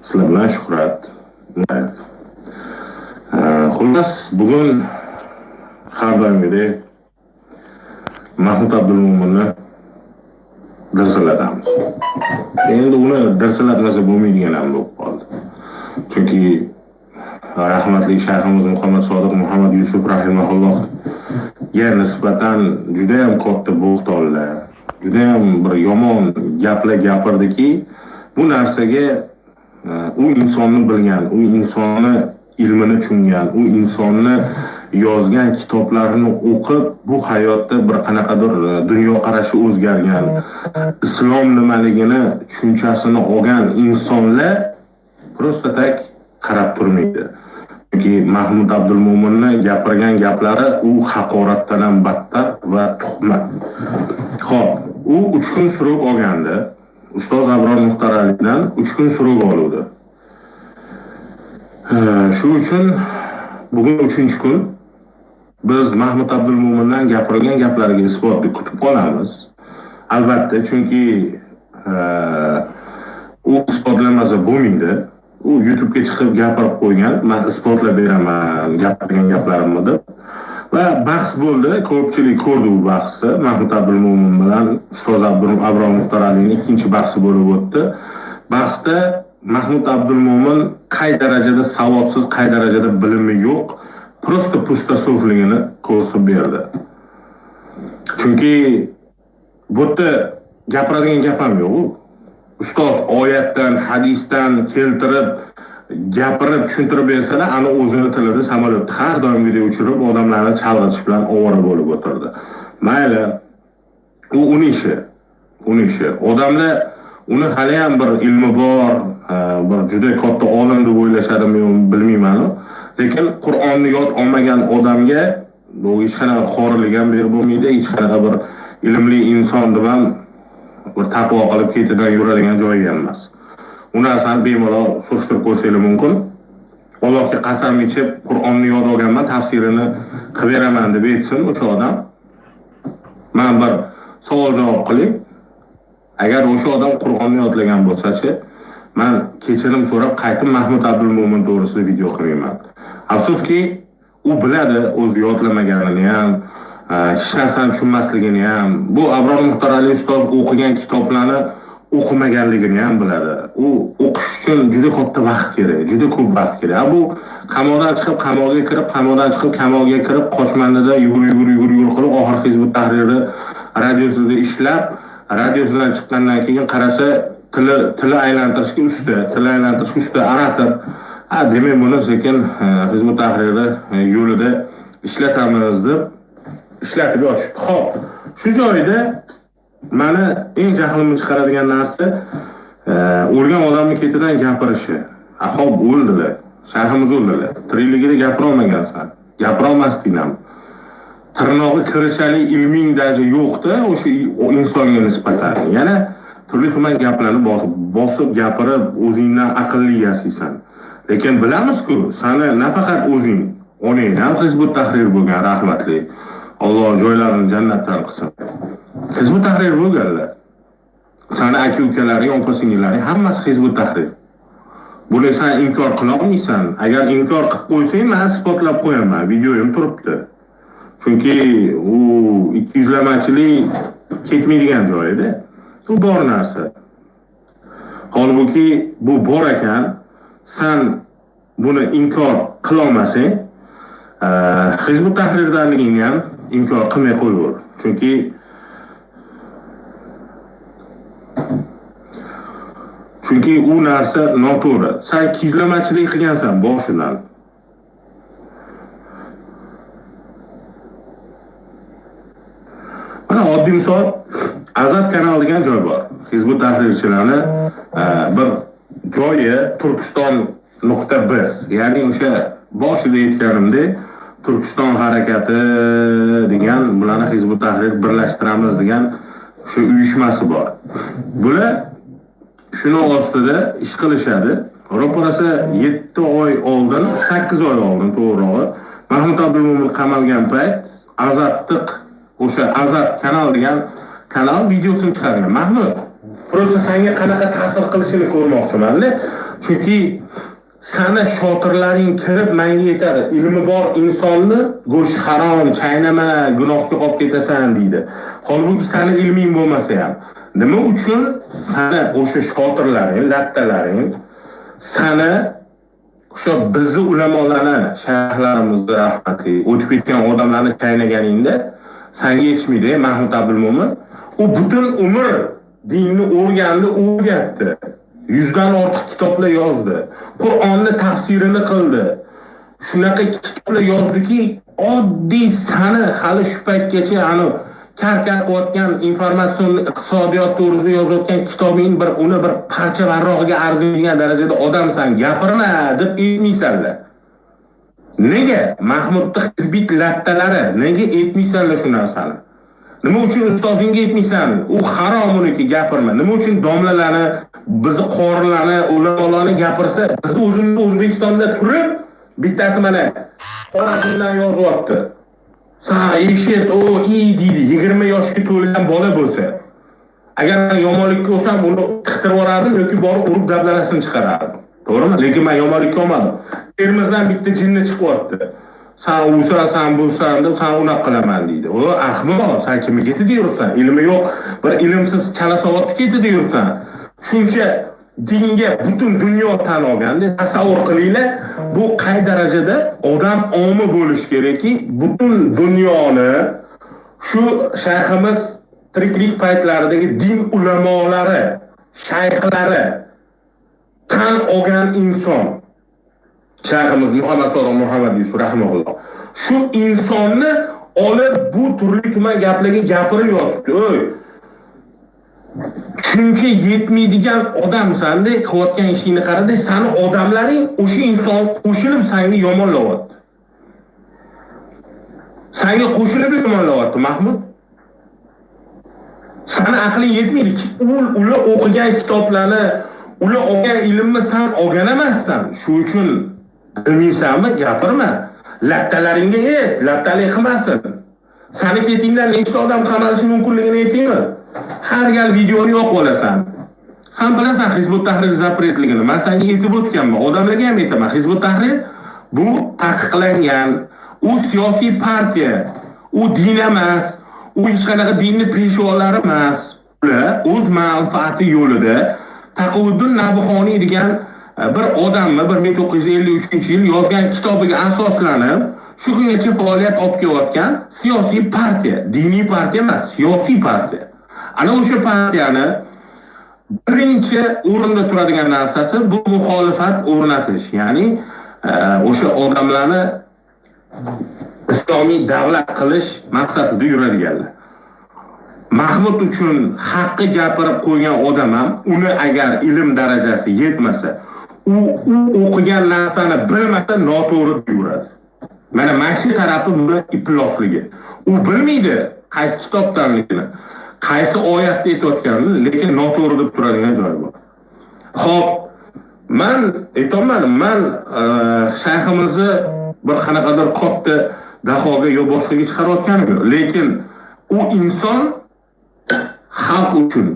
Sizlar bilan Shuhrat. Xullas, bugun har doimgidek Mahmud Abdulmo'minni dirsilatamiz. Endi uni dirsilatmasa bo'lmaydigan ham bo'lib qoldi. Chunki rahmatli shayximiz Muhammad Sodiq Muhammad Yusuf rahimahullohga nisbatan juda ham katta bo'xtonlar, juda ham bir yomon gaplar gapirdiki, bu narsaga u insonni bilgan, u insonni ilmini tushungan, u insonni yozgan kitoblarini o'qib, bu hayotda bir qanaqadir dunyoqarashi o'zgargan, islom nimaligini tushunchasini olgan insonlar prosta tak qarab turmaydi. Chunki Mahmud Abdulmo'minni gapirgan gaplari u haqoratdan ham battar va tuhmat. Xo'p, u 3 kun suruk olgandi. Ustoz Abror Muxtoralidan 3 kun suruk oluvdi. Shu uchun bugun 3-kun biz Mahmud Abdulmo'mindan gapirilgan gaplariga isbotni kutib qolamiz. Albatta, chunki u isbotlanmasa bo'lmaydi. U YouTube'ga chiqib gapirib qo'ygan, men isbotlab beraman gapirgan gaplarimni deb. Va bahs bo'ldi, ko'pchilik ko'rdi u bahsni. Mahmud Abdulmo'min bilan ustoz Abror Muxtoralining ikkinchi bahsi bo'lib o'tdi. Bahsda Mahmud Abdulmo'min qay darajada savodsiz, qay darajada bilimi yo'q, prosta pusta so'fligini ko'rsatib berdi. Chunki bu yerda gapiradigan gap ham yo'q. Ustoz oyatdan, hadisdan keltirib, gapirib, tushuntirib bersalar, ana o'zini tilida samolyotda har doim video uchirib, odamlarni chalg'itish bilan ovora bo'lib o'tirdi. Mayli, u uning ishi. Odamlar uni hali ham bir ilmi bor, bir juda katta olim deb o'ylashadimi, bilmayman. Lekin Qur'onni yod olmagan odamga bu hech qanaqa qorilik ham berib bo'lmaydi, hech qanaqa bir ilmli inson deb ham bir taqvo qilib ketidan yuradigan joyi ham emas. U narsani bemalol surishtirib ko'rsangiz mumkin. Allohga qasam ichib Qur'onni yod olganman, tafsirini qilib beraman deb aytsin o'sha odam. Men bir savol javob qilib, agar o'sha odam Qur'onni yodlagan bo'lsa-chi, men kechirim so'rab qaytib Mahmud Abdulmo'min to'g'risida video qilmayman. Afsuski, u biladi o'zi yodlamaganini ham, hech narsani tushunmasligini ham, bu Abror Muxtorali ustoz o'qigan kitoblarni o'qimaganligini ham biladi. U o'qish uchun juda katta vaqt kerak, juda ko'p vaqt kerak. Bu qamoqdan chiqib qamoqga kirib, qamoqdan chiqib qamoqga kirib, Qochmandada yugur qilib, oxir Hizbut Tahriri radiosida ishlab, radiosidan chiqqandan keyin qarasa, tili aylantirish usta aratir. Demak, buni sekin Hizbut Tahriri yo'lida ishlatamiz deb ishlatib yotishdi. Xo'p, shu joyda meni eng jahlimni chiqaradigan narsa o'lgan odamning ketidan gapirishi. Xo'p, o'ldilar. Shayximiz o'ldilar. Tirikligida gapira olmagansan. Gapira olmasding ham. Tirnog'i kirichali ilming daji yo'qda o'sha insonga nisbatan. Yana turli-tuman gaplarni bosib gapirib, o'zingdan aqlli yasaysan. Lekin bilamiz-ku, seni nafaqat o'zing, onang ham Hizbut Tahrir bo'lgan, rahmatli. Alloh joylarini jannatdan qilsin. Hizbut Tahrir bo'lganlar. Seni aka-ukalaring, opa-singillaring hammasi Hizbut Tahrir. Buni sen inkor qila olmaysan. Agar inkor qilib qo'ysang, men isbotlab qo'yaman, videoyim turibdi. Chunki u 200lamachilik ketmaydigan joyida. Bu bor narsa. Holbuki bu bor ekan, sen buni inkor qila olmasang, Hizbut Tahrirdanligingni ham inkor qilmay qo'yaver. Chunki u narsa noto'g'ri. Sen 200lamachilik qilgansan boshidan. Mana oddiy misol, Azad kanal degan joy bor. Hizbut Tahrirchilarni bir joyi Turkiston.biz. Ya'ni o'sha boshida aytganimdek, Turkiston harakati degan, bularni Hizbut Tahrir birlashtiramiz degan shu uyushmasi bor. Bular shuni ostida ish qilishadi. Ro'parasi 7 oy oldin, 8 oy oldin to'g'rirog'i, Mahmud Abdulmo'min qamalgan payt o'sha Azad kanal degan kanal videosini chiqargan. Mahmud, prosta senga qanaqa ta'sir qilishini ko'rmoqchiman. Chunki sana shotirlaring kirib menga aytadi, ilmi bor insonni go'sht harom, chaynama, gunohga qolib ketasan deydi. Holbuki seni ilming bo'lmasa ham, nima uchun sana o'sha shotirlaring, lattalaring sana o'sha bizni ulamolarni, shayxlarimizni rahmatli o'tib ketgan odamlarni chaynaganingda senga yetishmaydi, Mahmud Abdulmo'min. U butun umr dinni o'rgatdi. 100 dan ortiq kitoblar yozdi. Qur'onni tafsirini qildi. Shunaqa kitoblar yozdiki, oddiy sani hali shu paytgacha ani karkar qilayotgan informatsion iqtisodiyot to'g'risida yozayotgan kitobing uni bir parcha varrog'iga arziydigan darajada odamsan, gapirma deb aytmaysanlar. Nega Mahmudning hizbit lattalari nega aytmaysanlar shu narsani? Nima uchun ustozingga aytmaysan? U harom uniki, gapirma. Nima uchun domlalarni, bizni qorilarni, ulamolarni gapirsa, biz o'zimiz O'zbekistonda turib, bittasi mana Xorazmdan yozyapti. Sen eshit, o deydi, 20 yoshga to'lgan bola bo'lsa, agar men yomonlikka olsam, uni qitirib yuborardim yoki borib urib dablarasini chiqarardim. To'g'rimi? Lekin men yomonlikka olmadim. Termizdan bitta jinni chiqyapti. Sen usasan, bo'lsan deb sen unaqa qilaman deydi. O ahmoq, sen kimga ketdi yuribsan? Ilmi yo'q, bir ilmsiz chala savodga ketdi yuribsan. Shuncha dinga butun dunyo tan olganda tasavvur qilinglar, bu qay darajada odam omi bo'lish kerakki, butun dunyoni shu shayximiz tiriklik paytlaridagi din ulamolari, shayxlari tan olgan inson Shayximiz Muhammad Sodiq Muhammad Yusuf rahimahulloh. Shu insonni olib bu turli tuman gaplarga gapirib yotibdi. Oy, shuncha yetmaydigan odamsan-da, qilayotgan ishingni qarada, seni odamlaring o'sha inson qo'shilib senga yomonlayapti. Senga qo'shilib yomonlayapti, Mahmud. Seni aqling yetmaydi. Ular o'qigan kitoblarni, ular olgan ilmni sen olgan emassan. Shu uchun bilmaysanmi, gapirma. Lattalaringga lattalik qilmasin. Seni ketingdan nechta odam qamalishi mumkinligini aytingmi? Har gal videoni yo'q bo'lasan. Sen bilasan Hizbut Tahrir zapretligini. Men senga aytib o'tganman. Odamlarga ham aytaman. Hizbut Tahrir bu taqiqlangan, u siyosiy partiya, u din emas, u hech qanaqa dinni peshvolari emas. Ular o'z manfaati yo'lida Taqiyuddin Nabhoniy degan bir odamni 1953-yil yozgan kitobiga asoslanib shu kungacha faoliyat olib kelayotgan siyosiy partiya, diniy partiya emas, siyosiy partiya. Ana o'sha partiyani birinchi o'rinda turadigan narsasi bu muxolifat o'rnatish, ya'ni o'sha odamlarni islomiy davlat qilish maqsadida yuradiganlar. Mahmud uchun haqqi gapirib qo'ygan odam ham uni agar ilm darajasi yetmasa, u o'qigan narsani bilmasa noto'g'ri yuradi. Mana shu tarafi buni iflosligi. U bilmaydi qaysi kitobdanligini, qaysi oyatda aytayotganini, lekin noto'g'ri deb turadigan joyi bor. Xo'p, men aytolmadim, men shayximizni bir qanaqadir katta dahoga yo boshqaga chiqarayotganim yo'q, lekin u inson xalq uchun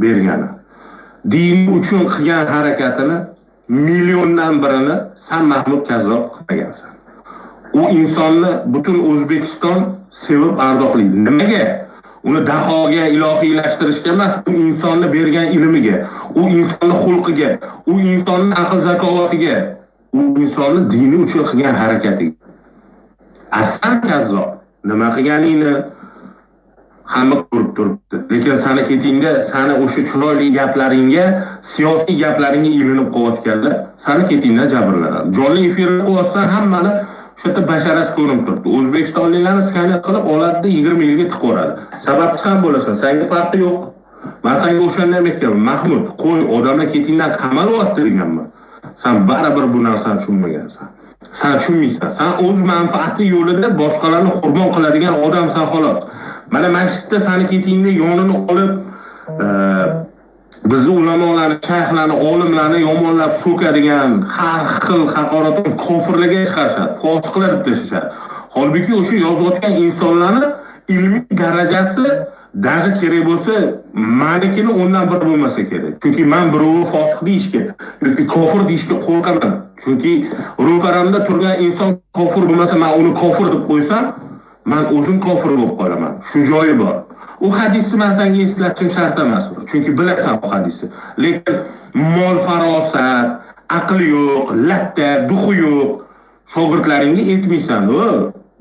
bergani, din uchun qilgan harakatini milliondan birini sen Mahmud Kazzob qilgansan. U insonni butun O'zbekiston sevib ardoqlaydi. Nimaga? Uni dahoga, ilohiylashtirish emas, u insonni bergan ilmiga, u insonni xulqiga, u insonni aql zakovatiga, u insonni dini uchun qilgan harakatiga. Aslan Kazzob nima qilganingni hamma ko'rib turibdi. Lekin seni ketingda, seni o'sha chiroyli gaplaringga, siyosiy gaplaringga ilinib qo'yotganlar, seni ketingdan jabrlanadi. Jonli efirni qo'ysan, hammani shu yerda basharasi ko'rinib turibdi. O'zbekistonliklarni skaner qilib oladi, 20 yilga tiqoradi. Sababchi sen bo'lasan, senga farqi yo'q. Men senga o'shanda ham aytganman, Mahmud, qo'y, odamlar ketingdan qamalyapti deganman. Sen baribir bu narsani tushunmagansan. Sen tushunmaysan. Sen o'z manfaati yo'lida boshqalarni qurbon qiladigan odamsan xolos. Mana masjidda seni ketingda yonini olib bizni ulamolarni, shayxlarni, olimlarni yomonlab so'kadigan har xil haqoratni kofirlarga chiqarishadi, fosiqlar deb tashishadi. Holbuki o'sha yozayotgan insonlarni ilmiy darajasi Даже kerak bo'lsa, manikini o'ndan bir bo'lmasa kerak. Chunki men birovni fosiq deyishga yoki kofir deyishga qo'rqaman. Chunki ro'paramda turgan inson kofir bo'lmasa, men uni kofir deb qo'ysam, men o'zim kofir bo'lib qolaman. Shu joyi bor. U hadisni men senga eslatishim shart emas. Chunki bilasan bu hadisni. Lekin mol farosat, aql yo'q, latta, duxi yo'q shogirdlaringga aytmaysan.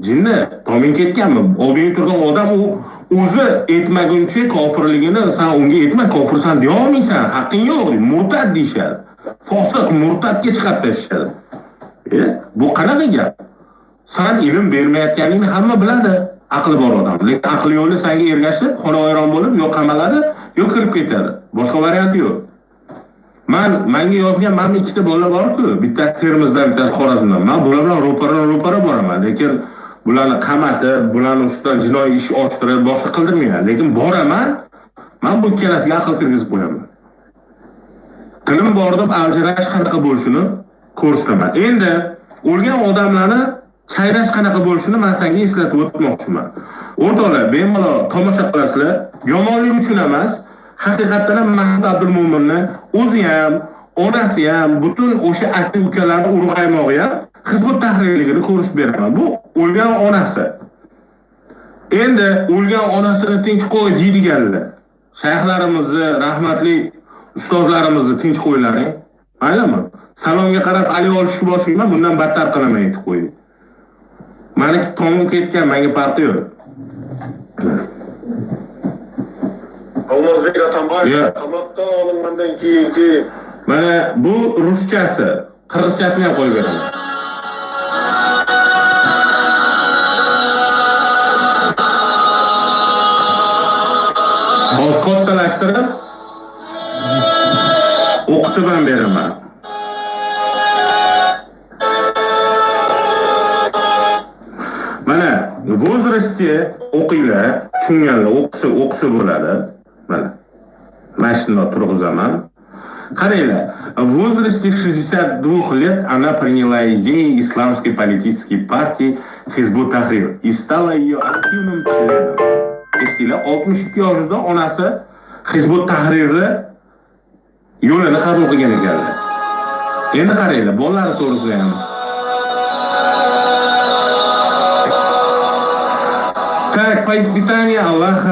Jinni, toming ketganmi? Oldinga turgan odam u o'zi aytmaguncha kofirligini sen unga aytma, kofirsan deya olmaysan. Haqqing yo'q, murtad deyshadi. Fosiq murtadga chiqarib tashlashadi. Bu qanaqa gap? Sen ilm bermayotganingni hamma biladi. Aqli bor odam. Lekin aqli yo'li senga ergashib, xonavayron bo'lib, yo qamaladi, yo kirib ketadi. Boshqa variant yo'q. Menga yozgan mana ikkita bola bor-ku, bittasi Termizdan, bittasi Xorazmdan. Men bular bilan ro'para boraman, lekin bularni qamatib, bularning ustidan jinoiy ish ochtirib, boshqa qildirmayman. Lekin boraman, men bu ikkalasiga aql kirgizib qo'yaman. Tilim bor deb aljirash qanaqa bo'lishini ko'rsataman. Endi o'lgan odamlarni chayrash qanaqa bo'lishini men senga eslatib o'tmoqchiman. O'rtoqlar, bemalol tomosha qilasizlar. Yomonlik uchun emas, haqiqatan ham Mahmud Abdulmo'minni o'zi ham, onasi ham, butun o'sha aka ukalarni urg'aymog'i ham Hizbut Tahrirligini ko'rsatib beraman. Bu o'lgan onasi. Endi o'lgan onasini tinch qo'y deydiganlar. Shayxlarimizni, rahmatli ustozlarimizni tinch qo'ylaring. Maylimi? Salomga qarab Ali olishni boshlayman, bundan battar qilaman aytib qo'ying. Meniki tomim ketgan, menga farqi yo'q. Almazbek Atambayev qamoqqa olingandan keyingi mana bu ruschasi, qirg'izchasini ham qo'yib beraman. Oz kattalashtirib o'qitib ham beraman. Mana возрасте o'qinglar, tushunganlar o'qisa bo'ladi. Mana shunday turg'izaman. Qaranglar, в возрасте 62 лет она приняла идеи исламской политической партии Hizbut Tahrir и стала ее активным членом. Eshitinglar, 62 yoshida onasi Hizbut Tahrirni yo'lini qabul qilgan ekanlar. Endi qaranglar, bolalar to'g'risida ham. Так, по испытанию Alloh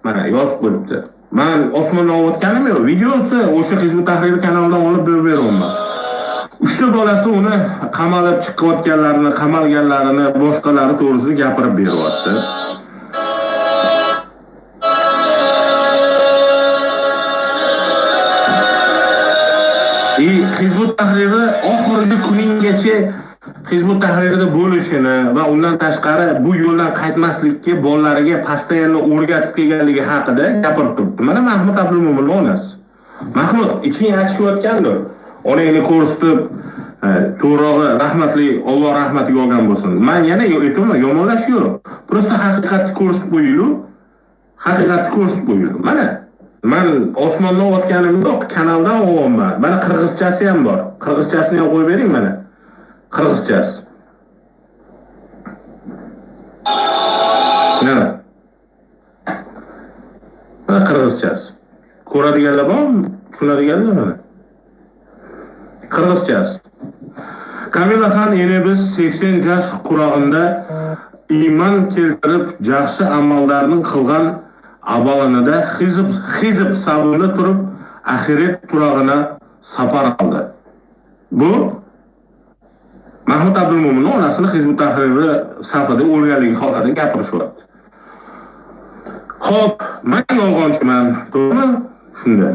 mana yozib qo'yibdi. Men osmondan o'tganim yo'q. Videosi o'sha Hizbut Tahrir kanalidan olib beraman. 3 ta bolasi uni qamalib chiqayotganlarini, qamalganlarini, boshqalari to'g'risida gapirib beryapti. Hizbut Tahrirni oxirgi kuningacha Hizbut Tahrirda bo'lishini va undan tashqari bu yo'ldan qaytmaslikka bolalariga pastoyanno o'rgatib kelganligi haqida gapirib turibdi. Mana Mahmud Abdulmo'minning onasi. Mahmud, iching achishayotgandir. Onangni ko'rsatib, to'g'rog'i rahmatli, Alloh rahmatiga olgan bo'lsin. Men yana aytaman, yomonlash yo'q. Prosta haqiqatni ko'rsatib qo'yinglar. Haqiqatni ko'rsatib qo'yinglar. Mana men osmondan o'tganim yo'q, kanaldan o'g'onman. Mana qirg'izchasi ham bor. Qirg'izchasini ham qo'yib bering mana. Qirg'izchasi. Mana. Mana qirg'izchasi. Ko'radiganlar bormi? Tushunadiganlar mana. Qirg'izchasi. Kamilaxon yana biz 80 yosh qurog'inda iymon keltirib, yaxshi amallarning qilgan avalanida hizb savunida turib, axirat turog'ina safar qildi. Bu Mahmud Abdulmo'minning onasini Hizbut Tahrir safida o'lganligi haqida gapirishyapti. Xo'p, men yolg'onchiman, to'g'rimi? Shunda.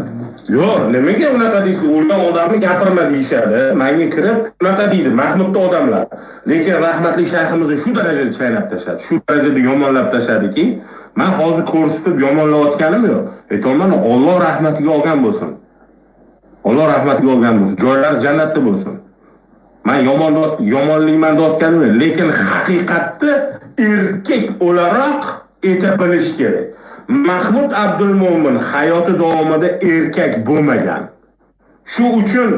Yo'q, nimaga unaqa deysiz? O'lgan odamni gapirma deyshadi. Menga kirib unaqa deydi Mahmudning odamlar. Lekin rahmatli shayximizni shu darajada chaynab tashladi, shu darajada yomonlab tashladiki, men hozir ko'rsatib yomonlayotganim yo'q. Aytaman, Alloh rahmatiga olgan bo'lsin. Alloh rahmatiga olgan bo'lsin. Joylari jannatda bo'lsin. Men yomonlikman deyotganim yo'q, lekin haqiqatni erkak o'laroq ayta bilish kerak. Mahmud Abdulmo'min hayoti davomida erkak bo'lmagan. Shu uchun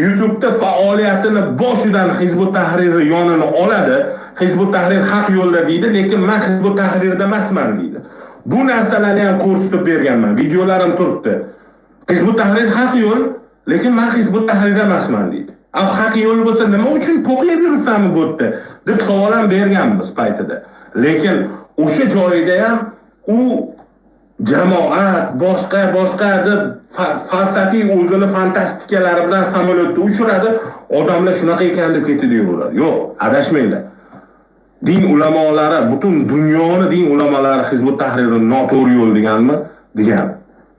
YouTube'da faoliyatini boshidan Hizbut Tahrir yonini oladi. Hizbut Tahrir haq yo'lda deydi, lekin men Hizbut Tahrirda emasman deydi. Bu narsalarni ham ko'rsatib berganman. Videolarim turibdi. Hizbut Tahrir haq yo'l, lekin men Hizbut Tahrirda emasman deydi. Haq yo'l bo'lsa nima uchun to'qiyib yuribsanmi bu yerda deb savol ham berganmiz paytida. Lekin o'sha joyida ham u jamoat boshqa deb falsafiy o'zini fantastikalari bilan samolyotda uchiradi, odamlar shunaqa ekan deb ketdi deyveradi. Yo'q, adashmanglar. Din ulamolari, butun dunyoni din ulamolari Hizbut Tahrirni noto'g'ri yo'l deganmi? Degan.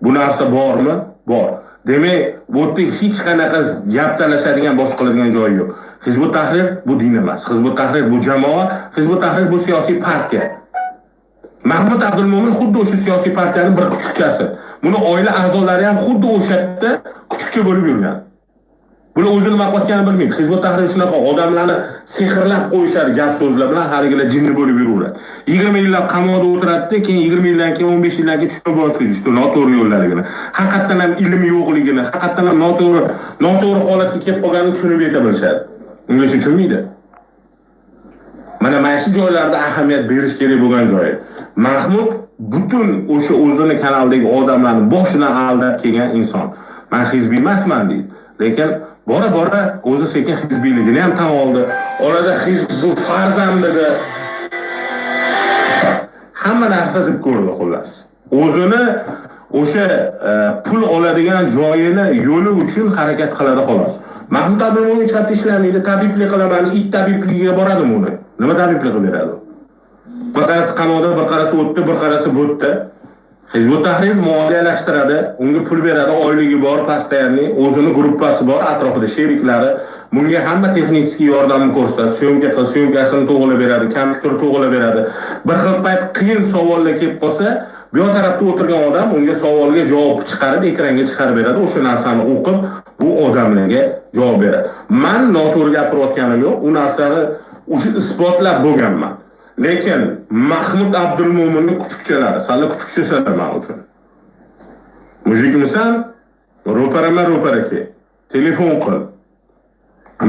Bu narsa bormi? Bor. Demak, bu yerda hech qanaqa gap talashadigan, boshqa qiladigan joyi yo'q. Hizbut Tahrir bu din emas. Hizbut Tahrir bu jamoa, Hizbut Tahrir bu siyosiy partiya. Mahmud Abdulmo'min xuddi o'sha siyosiy partiyaning bir kuchukchasi. Buni oila a'zolari ham xuddi o'sha yerda kuchukcha bo'lib yurgan. Buni o'zi nima qilayotganini bilmaydi. Hizbut Tahrir shunaqa odamlarni sehrlab qo'yishadi gap so'zlar bilan, haligilar jinni bo'lib yuraveradi. 20 yillab qamoqda o'tiradi, keyin 20 yildan keyin 15 yildan keyin tushunib boshlaydi, shu noto'g'ri yo'llarligini. Haqiqatan ham ilm yo'qligini, haqiqatan ham noto'g'ri holatga kelib qolganini tushunib yeta bilishadi. Ungacha tushunmaydi. Mana shu joylarda ahamiyat berish kerak bo'lgan joyi. Mahmud butun o'sha o'zini kanaldagi odamlarni boshidan aldab kelgan inson. Men hizbiy emasman deydi. Lekin bora o'zi sekin hizbiyligini ham tan oldi. Orada hizb bu farzandligi hamma narsa deb ko'rdi xullas. O'zini o'sha pul oladigan joyini yo'li uchun harakat qiladi xolos. Mahmud Abdulmo'min hech qayerda ishlamaydi, tabiblik qilaman, it tabibligiga boradimi uni? Nima tabiblik qilib beradi? Bir qarasi qamoqda, bir qarasi o'tdi, bir qarasi bo'tdi. Hizbut Tahrir moliyalashtiradi, unga pul beradi, oyligi bor, postoyanli, o'zini gruppasi bor, atrofida sheriklari, bunga hamma texnik yordamni ko'rsatadi, syomkasini to'g'rilab beradi, kompyuter to'g'rilab beradi. Bir xil payt qiyin savollar kelib qolsa, bu yoq tarafda o'tirgan odam unga savolga javob chiqarib, ekranga chiqarib beradi, o'sha narsani o'qib, bu odamlarga javob beradi. Men noto'g'ri gapirayotganim yo'q, u narsani o'sha isbotlab bo'lganman. Lekin Mahmud Abdulmo'minning kuchukchalari, sal kuchukchalar men uchun. Mujikmisan? Ro'para ke. Telefon qil.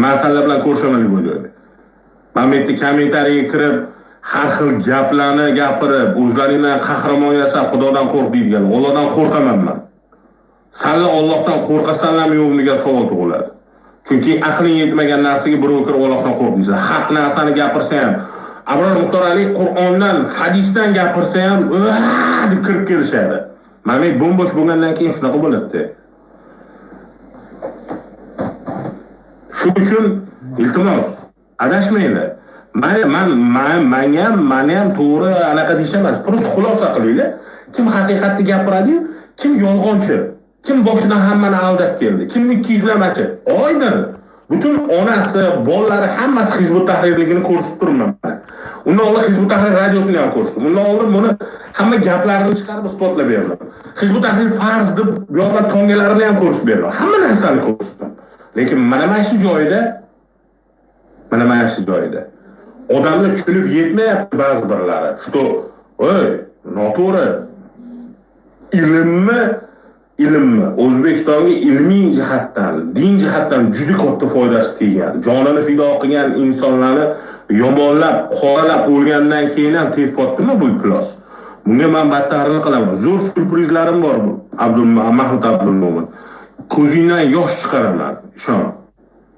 Men senlar bilan ko'rishaman bu joyda. Men bu yerda kommentariyaga kirib, har xil gaplarni gapirib, o'zlaringdan qahramon yasab, Xudodan qo'rq deydigan. Allohdan qo'rqaman men. Senlar Allohdan qo'rqasanlarmi yo'qmi degan savol tug'iladi. Chunki aqling yetmagan narsaga birov kirib Allohdan qo'rq deysan. Haq narsani gapirsa ham Abror Muxtor Ali Qur'ondan, hadisdan gapirsa ham deb kirib kelishadi. Mana bo'mbosh bo'lgandan keyin shunaqa bo'ladi. Shu uchun iltimos, adashmanglar. Meni ham to'g'ri anaqa deyishaman. Prosta xulosa qilinglar. Kim haqiqatni gapiradi, kim yolg'onchi, kim boshidan hammani aldab keldi, kim 200lamachi. Oydin. Butun onasi, bolalari hammasi Hizbut Tahrirligini ko'rsatib turibman. Undan oldin Hizbut Tahrir radiosini ham ko'rsatdim. Undan oldin buni hamma gaplarini chiqarib isbotlab berdim. Hizbut Tahrir farz deb bu yoqlar tongalarini ham ko'rsatib berdim. Hamma narsani ko'rsatdim. Lekin mana shu joyida odamlar tushunib yetmayapti ba'zi birlari. Что, noto'g'ri. Ilmni O'zbekistonga ilmiy jihatdan, din jihatdan juda katta foydasi tegadi. Jonini fido qilgan insonlarni yomonlab, qoralab o'lgandan keyin ham tepotdimi bu plos? Bunga men battarini qilaman. Zo'r surprizlarim bor bu. Mahmud Abdulmo'min. Ko'zingdan yosh chiqaraman, ishon.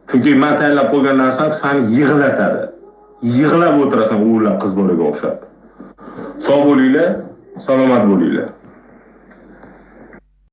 Chunki men tayyorlab qo'ygan narsam seni yig'latadi. Yig'lab o'tirasan o'g'illar qiz bolaga o'xshab. Sog' bo'linglar, salomat bo'linglar.